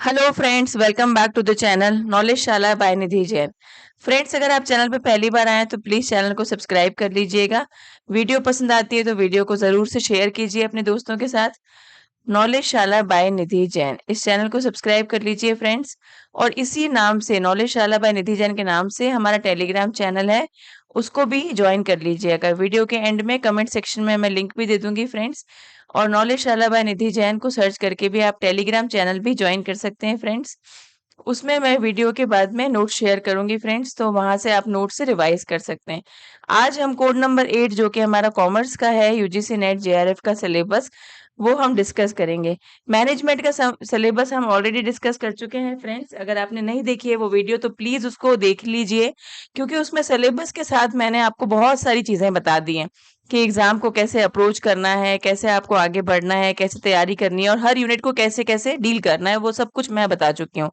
Hello friends, welcome back to the channel knowledge Shala by Nidhi Jain. Friends, अगर आप channel पर पहली बार आए हैं तो प्लीज़ चैनल को सब्सक्राइब कर लीजिएगा। वीडियो पसंद आती है तो वीडियो को ज़रूर से शेयर कीजिए अपने दोस्तों के साथ। नॉलेज शाला बाय निधि जैन इस चैनल को सब्सक्राइब कर लीजिए फ्रेंड्स। और इसी नाम से नॉलेज शाला बाय निधि जैन के नाम से हमारा टेलीग्राम चैनल है, उसको भी ज्वाइन कर लीजिएगा। वीडियो के एंड में कमेंट सेक्शन में मैं लिंक भी दे दूंगी फ्रेंड्स। और नॉलेज शाला बाय निधि जैन को सर्च करके भी आप टेलीग्राम चैनल भी ज्वाइन कर सकते हैं फ्रेंड्स। उसमें मैं वीडियो के बाद में नोट शेयर करूंगी फ्रेंड्स, तो वहां से आप नोट से रिवाइज कर सकते हैं। आज हम कोड नंबर 8 जो कि हमारा कॉमर्स का है, यूजीसी नेट जेआरएफ का सिलेबस, वो हम डिस्कस करेंगे। मैनेजमेंट का सिलेबस हम ऑलरेडी डिस्कस कर चुके हैं फ्रेंड्स। अगर आपने नहीं देखी है वो वीडियो तो प्लीज उसको देख लीजिए, क्योंकि उसमें सिलेबस के साथ मैंने आपको बहुत सारी चीजें बता दी हैं कि एग्जाम को कैसे अप्रोच करना है, कैसे आपको आगे बढ़ना है, कैसे तैयारी करनी है और हर यूनिट को कैसे कैसे डील करना है, वो सब कुछ मैं बता चुकी हूँ।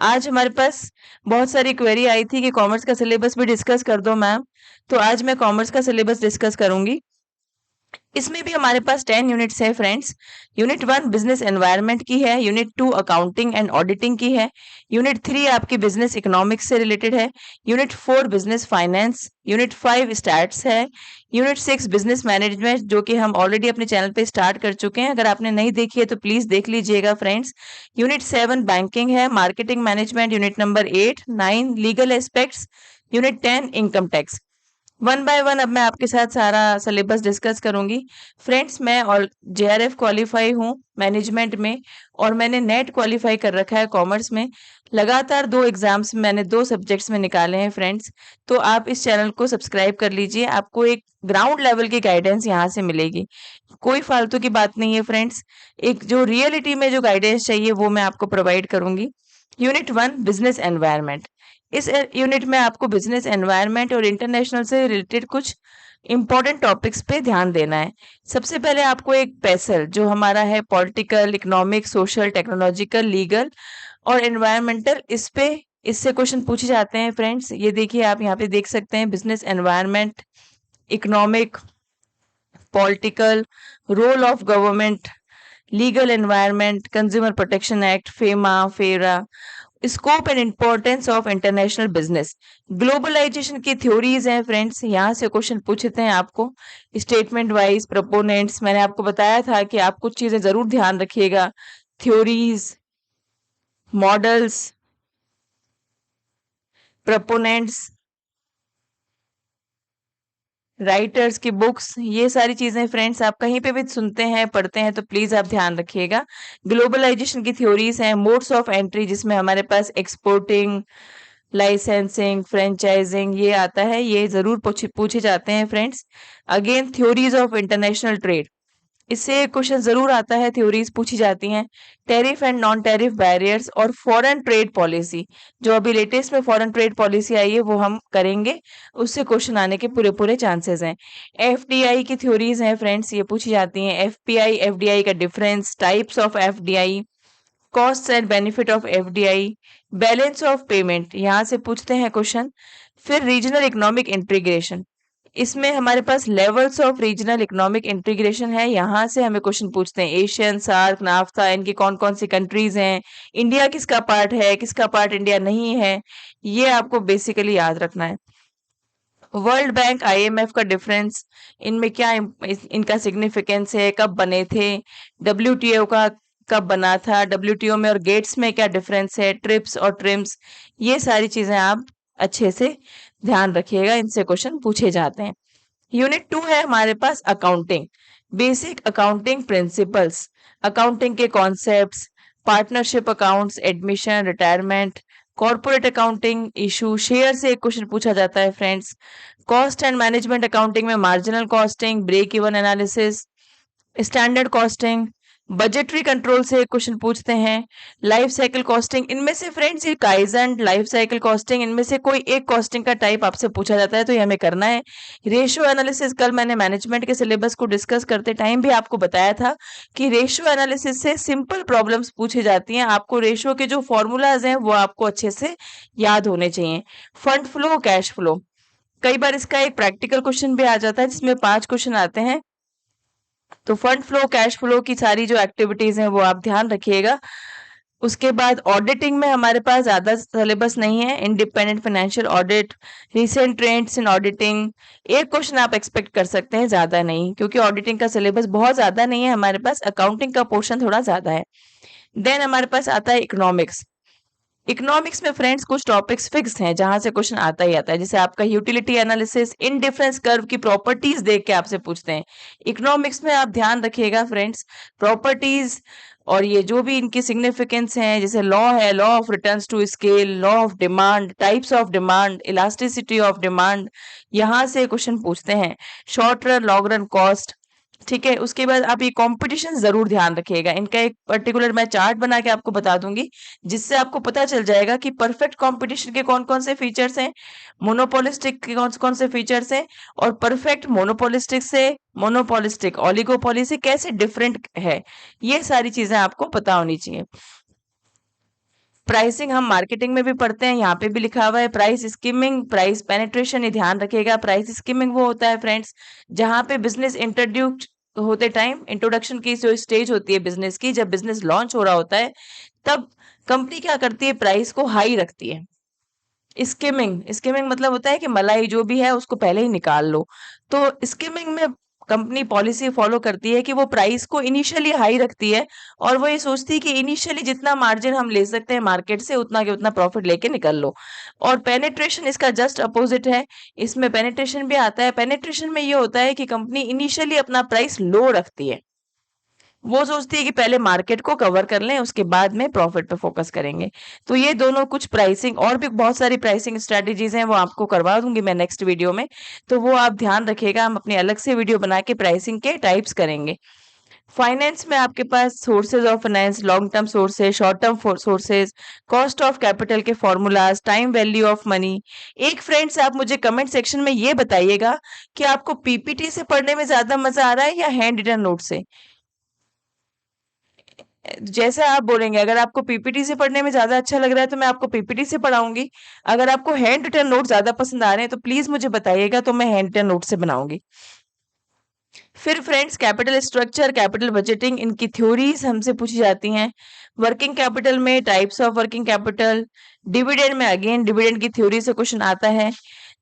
आज हमारे पास बहुत सारी क्वेरी आई थी कि कॉमर्स का सिलेबस भी डिस्कस कर दो मैम, तो आज मैं कॉमर्स का सिलेबस डिस्कस करूंगी। इसमें भी हमारे पास 10 यूनिट्स है फ्रेंड्स। यूनिट 1 बिजनेस एनवायरनमेंट की है, यूनिट 2 अकाउंटिंग एंड ऑडिटिंग की है, यूनिट 3 आपकी बिजनेस इकोनॉमिक्स से रिलेटेड है, unit 4 business finance, unit 5 stats है, यूनिट 6 बिजनेस मैनेजमेंट जो कि हम ऑलरेडी अपने चैनल पे स्टार्ट कर चुके हैं। अगर आपने नहीं देखी है तो प्लीज देख लीजिएगा फ्रेंड्स। यूनिट 7 बैंकिंग है, marketing management, unit number 8 9 legal aspects, unit 10 income tax. One by one अब मैं आपके साथ सारा सिलेबस डिस्कस करूंगी फ्रेंड्स। मैं और जेआरएफ क्वालिफाई हूँ मैनेजमेंट में, और मैंने नेट क्वालिफाई कर रखा है कॉमर्स में। लगातार 2 एग्जाम्स मैंने 2 सब्जेक्ट्स में निकाले हैं फ्रेंड्स। तो आप इस चैनल को सब्सक्राइब कर लीजिए, आपको एक ग्राउंड लेवल की गाइडेंस यहाँ से मिलेगी। कोई फालतू की बात नहीं है फ्रेंड्स, एक जो रियलिटी में जो गाइडेंस चाहिए वो मैं आपको प्रोवाइड करूंगी। Unit 1 business environment. इस यूनिट में आपको बिजनेस एनवायरनमेंट और इंटरनेशनल से रिलेटेड कुछ इंपॉर्टेंट टॉपिक्स पे ध्यान देना है। सबसे पहले आपको एक पेसल जो हमारा है political, economic, social, technological, legal और एनवायरमेंटल, इस पे इससे क्वेश्चन पूछे जाते हैं फ्रेंड्स। ये देखिए, आप यहाँ पे देख सकते हैं business environment, economic, political, role of government, legal environment, consumer protection act, FEMA, FERA, scope and importance of international business, globalisation की थ्योरीज हैं फ्रेंड्स। यहाँ से क्वेश्चन पूछते हैं आपको स्टेटमेंट वाइज। प्रोपोनेंट्स, मैंने आपको बताया था कि आप कुछ चीजें जरूर ध्यान रखिएगा। थ्योरीज, मॉडल्स, प्रोपोनेंट्स, राइटर्स की बुक्स, ये सारी चीजें फ्रेंड्स आप कहीं पे भी सुनते हैं, पढ़ते हैं, तो प्लीज आप ध्यान रखिएगा। ग्लोबलाइजेशन की थ्योरीज हैं, मोड्स ऑफ एंट्री जिसमें हमारे पास एक्सपोर्टिंग, लाइसेंसिंग, फ्रेंचाइजिंग ये आता है, ये जरूर पूछे पूछे जाते हैं friends. Again theories of international trade, इससे क्वेश्चन जरूर आता है, थ्योरीज पूछी जाती हैं। Tariff and non tariff barriers और फॉरेन ट्रेड पॉलिसी, जो अभी लेटेस्ट में फॉरेन ट्रेड पॉलिसी आई है वो हम करेंगे, उससे क्वेश्चन आने के पूरे पूरे चांसेस हैं। एफडीआई की थ्योरीज हैं फ्रेंड्स, ये पूछी जाती हैं। एफपीआई, एफडीआई का difference, types of FDI, cost and benefit of FDI, balance of payment, यहाँ से पूछते हैं क्वेश्चन। फिर रीजनल इकोनॉमिक इंटीग्रेशन, इसमें हमारे पास levels of regional economic integration है, यहाँ से हमें क्वेश्चन पूछते हैं। एशियन, सार्क, नाफ्ता, इनकी कौन कौन सी कंट्रीज हैं, इंडिया किसका पार्ट है, किसका पार्ट इंडिया नहीं है, ये आपको बेसिकली याद रखना है। वर्ल्ड बैंक, आईएमएफ का डिफरेंस, इनमें क्या इनका सिग्निफिकेंस है, कब बने थे, डब्ल्यूटीओ का कब बना था, डब्ल्यूटीओ में और गेट्स में क्या डिफरेंस है, ट्रिप्स और ट्रिम्स, ये सारी चीजें आप अच्छे से ध्यान रखिएगा, इनसे क्वेश्चन पूछे जाते हैं। यूनिट 2 है हमारे पास accounting, basic accounting principles, accounting के concepts, partnership accounts, admission, retirement, corporate accounting, issue, share से एक क्वेश्चन पूछा जाता है friends. Cost and management accounting में marginal costing, break even analysis, standard costing, budgetary control से क्वेश्चन पूछते हैं। लाइफ साइकिल कॉस्टिंग, इनमें से फ्रेंड्स ये काइजन, लाइफ साइकिल कॉस्टिंग, इनमें से कोई एक कॉस्टिंग का टाइप आपसे पूछा जाता है तो ये हमें करना है। रेशियो एनालिसिस, कल मैंने मैनेजमेंट के सिलेबस को डिस्कस करते टाइम भी आपको बताया था कि रेशियो एनालिसिस से सिंपल प्रॉब्लम्स पूछी जाती हैं, आपको रेशियो के जो फॉर्मूलाज हैं वो आपको अच्छे से याद होने चाहिए। फंड फ्लो, कैश फ्लो, कई बार इसका एक प्रैक्टिकल क्वेश्चन भी आ जाता है जिसमें 5 क्वेश्चन आते हैं। तो फंड फ्लो, कैश फ्लो की सारी जो एक्टिविटीज हैं वो आप ध्यान रखिएगा। उसके बाद ऑडिटिंग में हमारे पास ज़्यादा सिलेबस नहीं है। Independent financial audit, recent trends in auditing, एक क्वेश्चन आप एक्सपेक्ट कर सकते हैं, ज़्यादा नहीं, क्योंकि ऑडिटिंग का सिलेबस बहुत ज़्यादा नहीं है हमारे पास। अकाउंटिंग का पोर्शन थोड़ा ज़्यादा है। देन हमारे पास आता है इकोनॉमिक्स। इकोनॉमिक्स में फ्रेंड्स कुछ टॉपिक्स फिक्स हैं जहां से क्वेश्चन आता ही आता है, जैसे आपका यूटिलिटी एनालिसिस, इंडिफरेंस कर्व की प्रॉपर्टीज देख के आपसे पूछते हैं। इकोनॉमिक्स में आप ध्यान रखिएगा फ्रेंड्स, प्रॉपर्टीज और ये जो भी इनकी सिग्निफिकेंस हैं, जैसे लॉ है, law of returns to scale, law of demand, types of demand, elasticity of demand, यहाँ से क्वेश्चन पूछते हैं। Short run, long run cost, ठीक है। उसके बाद आप ये कंपटीशन जरूर ध्यान रखिएगा। इनका एक पर्टिकुलर मैं चार्ट बना के आपको बता दूंगी, जिससे आपको पता चल जाएगा कि परफेक्ट कंपटीशन के कौन कौन से फीचर्स हैं, मोनोपोलिस्टिक के कौन कौन से फीचर्स हैं, और परफेक्ट मोनोपोलिस्टिक से मोनोपोलिस्टिक ओलिगोपोली से कैसे डिफरेंट है। ये सारी चीजें आपको पता होनी चाहिए। प्राइसिंग हम मार्केटिंग में भी पढ़ते हैं, यहाँ पे भी लिखा हुआ है। प्राइस स्कीमिंग, प्राइस पेनिट्रेशन, ये ध्यान रखिएगा। प्राइस स्कीमिंग वो होता है फ्रेंड्स जहाँ पे बिजनेस इंट्रोड्यूस होते टाइम, इंट्रोडक्शन की जो स्टेज होती है बिजनेस की, जब बिजनेस लॉन्च हो रहा होता है, तब कंपनी क्या करती है, प्राइस को हाई रखती है। स्किमिंग, स्किमिंग मतलब होता है कि मलाई जो भी है उसको पहले ही निकाल लो। तो स्किमिंग में कंपनी पॉलिसी फॉलो करती है कि वो प्राइस को इनिशियली हाई रखती है, और वो ये सोचती है कि इनिशियली जितना मार्जिन हम ले सकते हैं मार्केट से, उतना के उतना प्रॉफिट लेके निकल लो। और पेनिट्रेशन इसका जस्ट अपोजिट है। इसमें पेनिट्रेशन भी आता है। पेनिट्रेशन में ये होता है कि कंपनी इनिशियली अपना प्राइस लो रखती है। वो सोचती है कि पहले मार्केट को कवर कर लें, उसके बाद में प्रॉफिट पे फोकस करेंगे। तो ये दोनों कुछ प्राइसिंग, और भी बहुत सारी प्राइसिंग स्ट्रेटेजीज हैं, वो आपको करवा दूंगी मैं नेक्स्ट वीडियो में। तो वो आप ध्यान रखिएगा, हम अपनी अलग से वीडियो बना के प्राइसिंग के टाइप्स करेंगे। फाइनेंस में आपके पास sources of finance, long term sources, short term sources, cost of capital के formulas, time value of money. एक फ्रेंड्स आप मुझे कमेंट सेक्शन में ये बताइएगा कि आपको पीपीटी से पढ़ने में ज्यादा मजा आ रहा है या हैंड रिटन नोट से। जैसे आप बोलेंगे, अगर आपको पीपीटी से पढ़ने में ज्यादा अच्छा लग रहा है तो मैं आपको पीपीटी से पढ़ाऊंगी। अगर आपको हैंड रिटन नोट ज्यादा पसंद आ रहे हैं तो प्लीज मुझे बताइएगा, तो मैं हैंड रिटन नोट से बनाऊंगी। फिर friends capital structure, capital budgeting, इनकी थ्योरीज हमसे पूछी जाती हैं। वर्किंग कैपिटल में types of working capital, dividend में अगेन डिविडेंड की थ्योरी से क्वेश्चन आता है।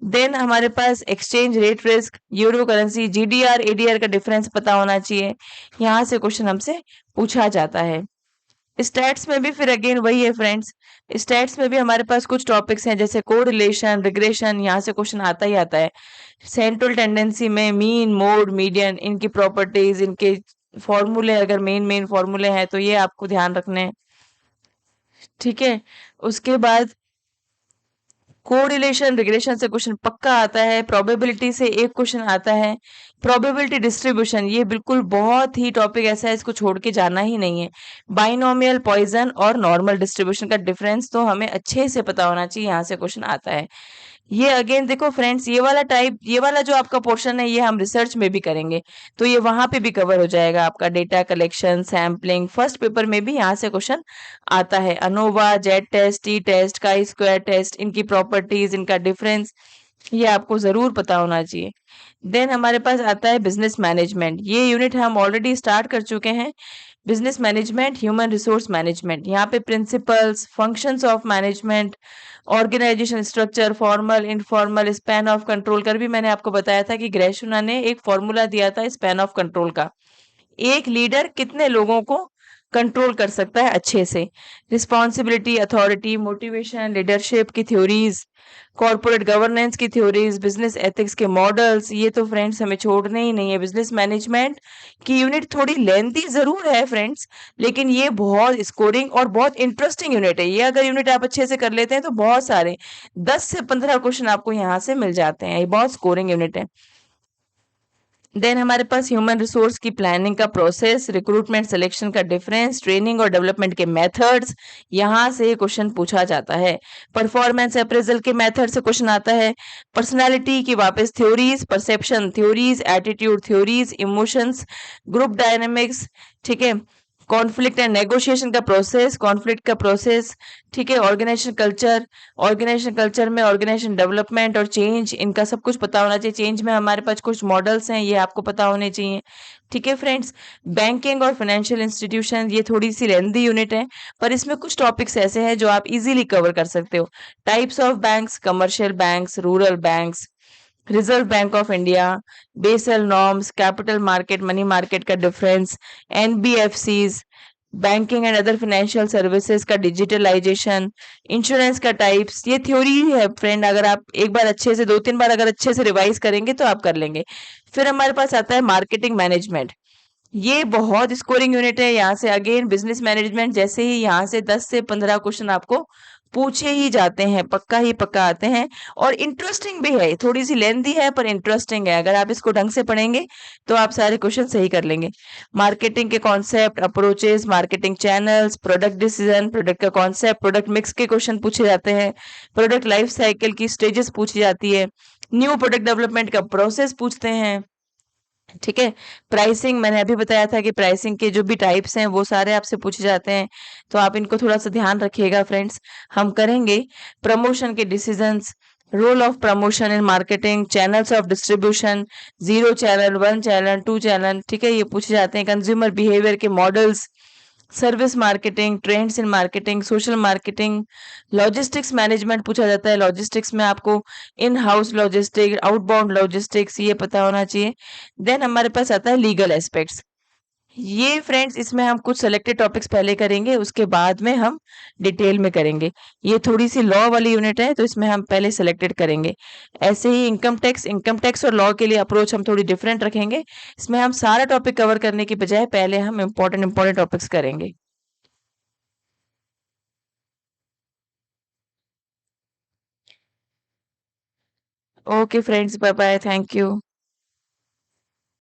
देन हमारे पास exchange rate risk, euro currency, GDR ADR का डिफरेंस पता होना चाहिए, यहाँ से क्वेश्चन हमसे पूछा जाता है। स्टैट्स में भी फिर अगेन वही है फ्रेंड्स। स्टैट्स में भी हमारे पास कुछ टॉपिक्स हैं, जैसे कोरिलेशन, रिग्रेशन, यहाँ से क्वेश्चन आता ही आता है। सेंट्रल टेंडेंसी में मीन, मोड, मीडियन, इनकी प्रॉपर्टीज, इनके फॉर्मूले, अगर मेन मेन फॉर्मूले हैं तो ये आपको ध्यान रखने हैं, ठीक है। उसके बाद कोरिलेशन, रिग्रेशन से क्वेश्चन पक्का आता है। प्रोबेबिलिटी से एक क्वेश्चन आता है। प्रोबेबिलिटी डिस्ट्रीब्यूशन, ये बिल्कुल बहुत ही टॉपिक ऐसा है, इसको छोड़ के जाना ही नहीं है। बाइनोमियल, पॉइजन और नॉर्मल डिस्ट्रीब्यूशन का डिफरेंस तो हमें अच्छे से पता होना चाहिए, यहाँ से क्वेश्चन आता है। ये अगेन देखो फ्रेंड्स, ये वाला टाइप, ये वाला जो आपका पोर्शन है, ये हम रिसर्च में भी करेंगे, तो ये वहां पे भी कवर हो जाएगा। आपका data collection, sampling, first paper में भी यहाँ से क्वेश्चन आता है। ANOVA, Z test, T test, chi square test, इनकी प्रॉपर्टीज, इनका डिफरेंस, ये आपको जरूर पता होना चाहिए। देन हमारे पास आता है बिजनेस मैनेजमेंट। ये यूनिट हम ऑलरेडी स्टार्ट कर चुके हैं। Business management, human resource management, यहाँ पे principles, functions of management, organization structure, formal, informal, span of control कर भी मैंने आपको बताया था कि ग्रेशुना ने एक फॉर्मूला दिया था स्पैन ऑफ कंट्रोल का। एक लीडर कितने लोगों को कंट्रोल कर सकता है अच्छे से। रिस्पॉन्सिबिलिटी, अथॉरिटी, मोटिवेशन, लीडरशिप की थ्योरीज, कॉर्पोरेट गवर्नेंस की थ्योरीज, बिजनेस एथिक्स के मॉडल्स, ये तो फ्रेंड्स हमें छोड़ने ही नहीं है। बिजनेस मैनेजमेंट की यूनिट थोड़ी लेंथी जरूर है फ्रेंड्स, लेकिन ये बहुत स्कोरिंग और बहुत इंटरेस्टिंग यूनिट है। ये अगर यूनिट आप अच्छे से कर लेते हैं तो बहुत सारे 10 से 15 क्वेश्चन आपको यहाँ से मिल जाते हैं। ये बहुत स्कोरिंग यूनिट है। देन हमारे पास ह्यूमन रिसोर्स की प्लानिंग का प्रोसेस, रिक्रूटमेंट सिलेक्शन का डिफरेंस, ट्रेनिंग और डेवलपमेंट के मेथड्स, यहाँ से क्वेश्चन पूछा जाता है। परफॉर्मेंस अप्रेजल के मेथड से क्वेश्चन आता है। पर्सनालिटी की वापस theories, perception theories, attitude theories, emotions, group dynamics, ठीक है। कॉन्फ्लिक्ट एंड नेगोशिएशन का प्रोसेस, कॉन्फ्लिक्ट का प्रोसेस, ठीक है। ऑर्गेनाइजेशन कल्चर में ऑर्गेनाइजेशन डेवलपमेंट और चेंज, इनका सब कुछ पता होना चाहिए। चेंज में हमारे पास कुछ मॉडल्स हैं, ये आपको पता होने चाहिए, ठीक है फ्रेंड्स। बैंकिंग और फाइनेंशियल इंस्टीट्यूशन, ये थोड़ी सी लेंथी यूनिट है, पर इसमें कुछ टॉपिक्स ऐसे हैं जो आप इजीली कवर कर सकते हो। Types of banks, commercial banks, rural banks, reserve bank of India, Basel norms, capital market, money market का difference, NBFCs, banking and other financial services का डिजिटलाइजेशन, इंश्योरेंस का टाइप्स। ये थ्योरी है फ्रेंड, अगर आप एक बार अच्छे से 2-3 बार अगर अच्छे से रिवाइज करेंगे तो आप कर लेंगे। फिर हमारे पास आता है मार्केटिंग मैनेजमेंट। ये बहुत स्कोरिंग यूनिट है। यहाँ से अगेन बिजनेस मैनेजमेंट जैसे ही यहाँ से 10 से 15 क्वेश्चन आपको पूछे ही जाते हैं, पक्का ही पक्का आते हैं। और इंटरेस्टिंग भी है, थोड़ी सी लेंथी है पर इंटरेस्टिंग है। अगर आप इसको ढंग से पढ़ेंगे तो आप सारे क्वेश्चन सही कर लेंगे। मार्केटिंग के concept, approaches, marketing channels, product decision, product का कॉन्सेप्ट, प्रोडक्ट मिक्स के क्वेश्चन पूछे जाते हैं, प्रोडक्ट लाइफ साइकिल की स्टेजेस पूछी जाती है, न्यू प्रोडक्ट डेवलपमेंट का प्रोसेस पूछते हैं, ठीक है। प्राइसिंग, मैंने अभी बताया था कि प्राइसिंग के जो भी टाइप्स हैं वो सारे आपसे पूछे जाते हैं, तो आप इनको थोड़ा सा ध्यान रखिएगा फ्रेंड्स। हम करेंगे प्रमोशन के decisions, role of promotion in marketing, channels of distribution, zero channel, one channel, two channel, ठीक है, ये पूछे जाते हैं। कंज्यूमर बिहेवियर के models, service marketing, trends in marketing, social marketing, logistics management पूछा जाता है। लॉजिस्टिक्स में आपको in house logistics, outbound logistics, ये पता होना चाहिए। देन हमारे पास आता है लीगल एस्पेक्ट्स। ये फ्रेंड्स, इसमें हम कुछ सेलेक्टेड टॉपिक्स पहले करेंगे, उसके बाद में हम डिटेल में करेंगे। ये थोड़ी सी लॉ वाली यूनिट है, तो इसमें हम पहले सेलेक्टेड करेंगे। ऐसे ही इनकम टैक्स और लॉ के लिए अप्रोच हम थोड़ी डिफरेंट रखेंगे। इसमें हम सारा टॉपिक कवर करने की बजाय पहले हम इंपॉर्टेंट टॉपिक्स करेंगे। Okay friends, bye bye, thank you.